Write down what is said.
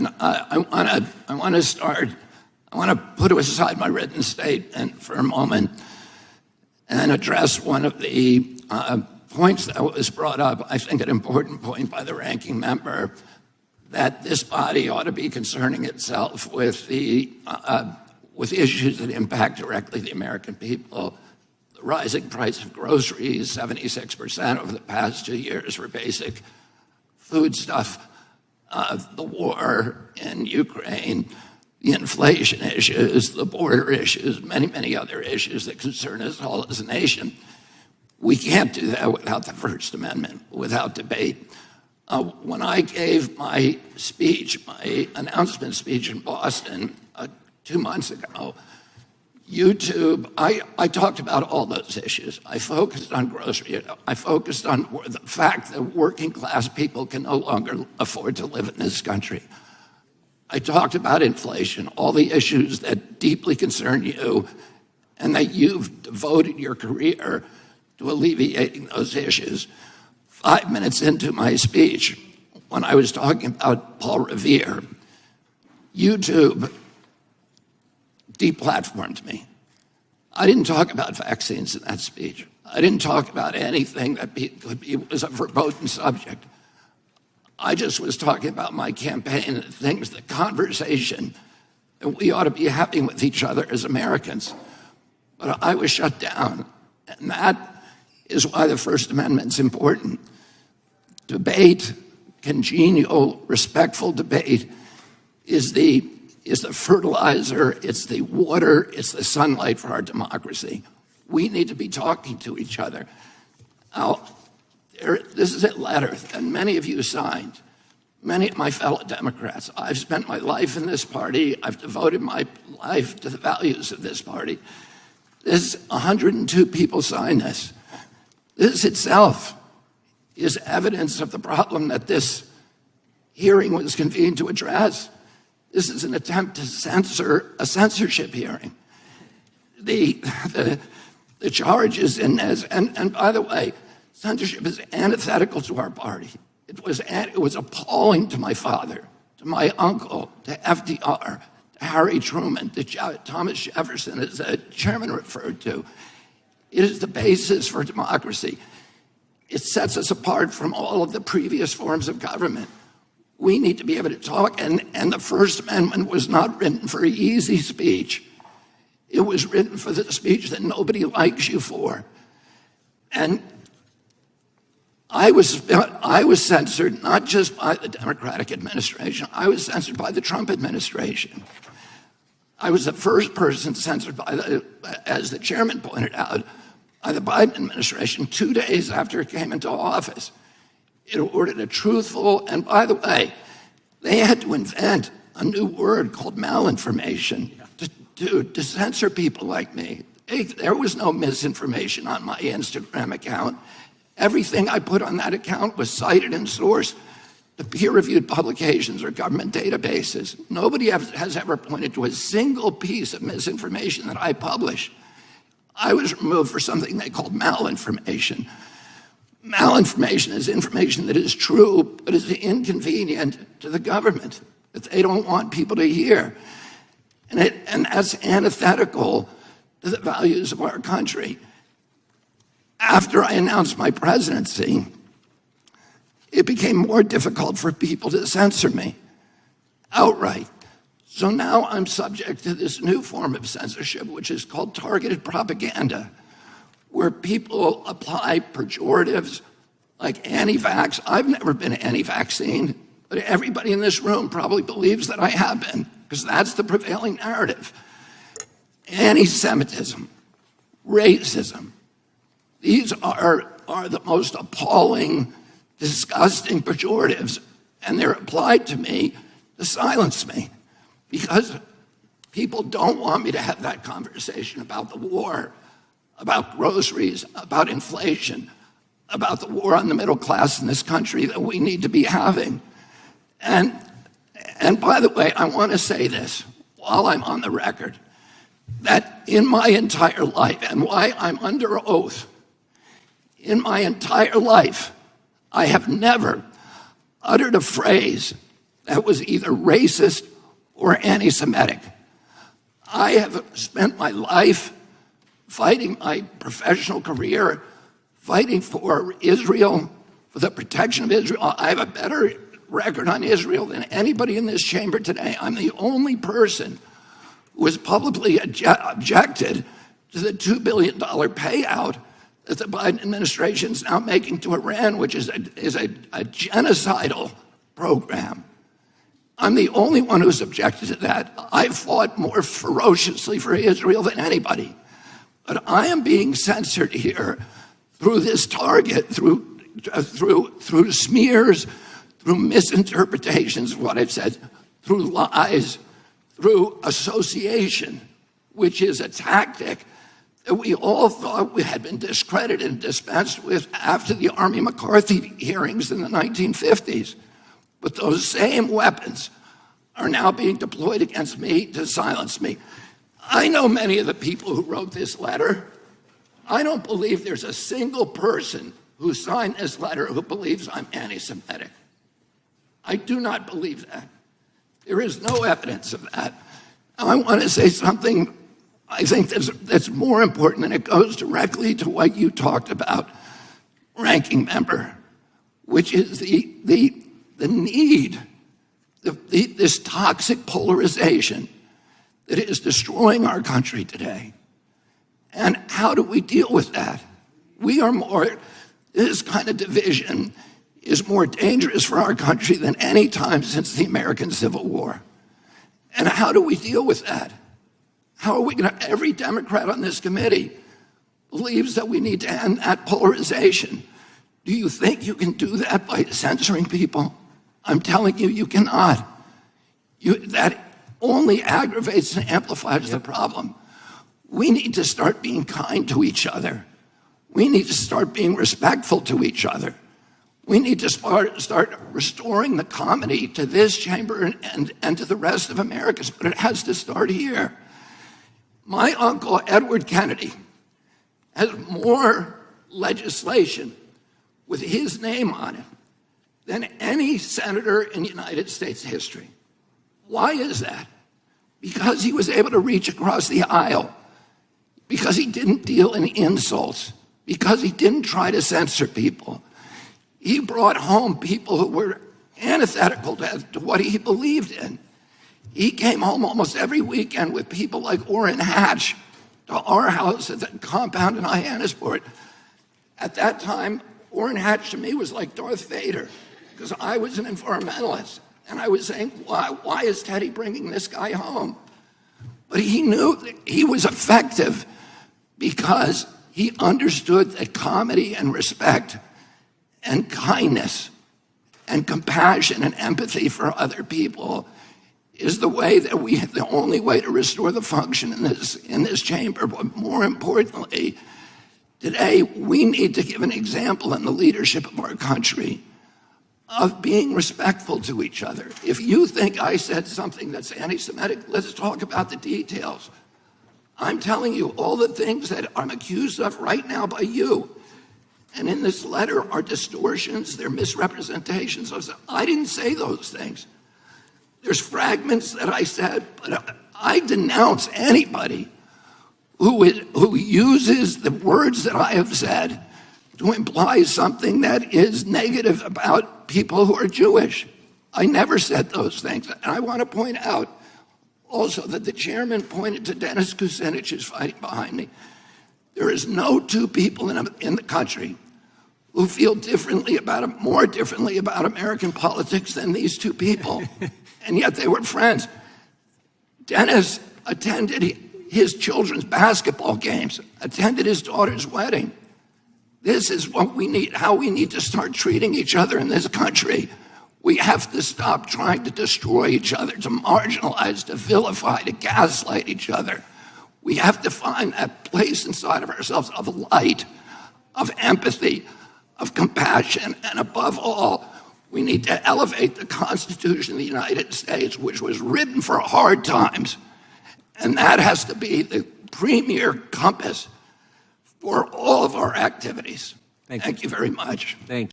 And I want to put aside my written statement for a moment and address one of the points that was brought up, I think an important point by the ranking member, that this body ought to be concerning itself with issues that impact directly the American people. The rising price of groceries, 76% over the past 2 years for basic foodstuff, the war in Ukraine, the inflation issues, the border issues, many, many other issues that concern us all as a nation. We can't do that without the First Amendment, without debate. When I gave my speech, my announcement speech in Boston 2 months ago, YouTube, I talked about all those issues. I focused on grocery. I focused on the fact that working class people can no longer afford to live in this country. I talked about inflation, all the issues that deeply concern you, and that you've devoted your career to alleviating those issues. 5 minutes into my speech, when I was talking about Paul Revere, YouTube deplatformed me. I didn't talk about vaccines in that speech. I didn't talk about anything that was a verboten subject. I just was talking about my campaign and things, the conversation that we ought to be having with each other as Americans. But I was shut down, and that is why the First Amendment is important. Debate, congenial, respectful debate is the fertilizer, it's the water, it's the sunlight for our democracy. We need to be talking to each other. Now, this is a letter that many of you signed, many of my fellow Democrats. I've spent my life in this party. I've devoted my life to the values of this party. 102 people signed this. This itself is evidence of the problem that this hearing was convened to address. This is an attempt to censor a censorship hearing. The charges in this, and by the way, censorship is antithetical to our party. It was appalling to my father, to my uncle, to FDR, to Harry Truman, to Thomas Jefferson, as the chairman referred to. It is the basis for democracy. It sets us apart from all of the previous forms of government. We need to be able to talk, and the First Amendment was not written for easy speech. It was written for the speech that nobody likes you for. And I was censored not just by the Democratic administration, I was censored by the Trump administration. I was the first person censored by as the chairman pointed out, by the Biden administration 2 days after it came into office. It ordered a truthful, and by the way, they had to invent a new word called malinformation to censor people like me. There was no misinformation on my Instagram account. Everything I put on that account was cited and sourced to peer-reviewed publications or government databases. Nobody has ever pointed to a single piece of misinformation that I published. I was removed for something they called malinformation. Malinformation is information that is true, but is inconvenient to the government, that they don't want people to hear. And that's antithetical to the values of our country. After I announced my presidency, it became more difficult for people to censor me outright. So now I'm subject to this new form of censorship, which is called targeted propaganda, where people apply pejoratives like anti-vax. I've never been anti-vaccine, but everybody in this room probably believes that I have been, because that's the prevailing narrative. Anti-Semitism, racism, these are the most appalling, disgusting pejoratives, and they're applied to me to silence me, because people don't want me to have that conversation about the war, about groceries, about inflation, about the war on the middle class in this country that we need to be having. And by the way, I want to say this while I'm on the record, that in my entire life, and why I'm under oath, in my entire life, I have never uttered a phrase that was either racist or anti-Semitic. I have spent my life fighting my professional career, fighting for Israel, for the protection of Israel. I have a better record on Israel than anybody in this chamber today. I'm the only person who has publicly objected to the $2 billion payout that the Biden administration is now making to Iran, which is a genocidal program. I'm the only one who's objected to that. I fought more ferociously for Israel than anybody. But I am being censored here through this target, through smears, through misinterpretations of what I've said, through lies, through association, which is a tactic that we all thought we had been discredited and dispensed with after the Army McCarthy hearings in the 1950s. But those same weapons are now being deployed against me to silence me. I know many of the people who wrote this letter. I don't believe there's a single person who signed this letter who believes I'm anti-Semitic. I do not believe that. There is no evidence of that. Now, I want to say something I think that's more important, and it goes directly to what you talked about, ranking member, which is the need, this toxic polarization that is destroying our country today. And how do we deal with that? This kind of division is more dangerous for our country than any time since the American Civil War. And how do we deal with that? How are we going to, every Democrat on this committee believes that we need to end that polarization. Do you think you can do that by censoring people? I'm telling you, you cannot. That only aggravates and amplifies the problem. We need to start being kind to each other. We need to start being respectful to each other. We need to start restoring the comedy to this chamber and to the rest of America, but it has to start here. My uncle, Edward Kennedy, has more legislation with his name on it than any senator in United States history. Why is that? Because he was able to reach across the aisle, because he didn't deal in insults, because he didn't try to censor people. He brought home people who were antithetical to what he believed in. He came home almost every weekend with people like Orrin Hatch to our house at the compound in Hyannisport. At that time, Orrin Hatch to me was like Darth Vader, because I was an environmentalist. And I was saying, why is Teddy bringing this guy home? But he knew that he was effective because he understood that comedy and respect and kindness and compassion and empathy for other people is the only way to restore the function in this chamber. But more importantly, today we need to give an example in the leadership of our country of being respectful to each other. If you think I said something that's anti-Semitic, let's talk about the details. I'm telling you all the things that I'm accused of right now by you. And in this letter are distortions, they're misrepresentations. I didn't say those things. There's fragments that I said, but I denounce anybody who uses the words that I have said to imply something that is negative about people who are Jewish. I never said those things. And I want to point out also that the chairman pointed to Dennis Kucinich, who's fighting behind me. There is no two people in the country who feel more differently about American politics than these two people. And yet they were friends. Dennis attended his children's basketball games, attended his daughter's wedding. This is what we need, how we need to start treating each other in this country. We have to stop trying to destroy each other, to marginalize, to vilify, to gaslight each other. We have to find that place inside of ourselves of light, of empathy, of compassion, and above all, we need to elevate the Constitution of the United States, which was written for hard times. And that has to be the premier compass for all of our activities. Thank you very much. Thank you.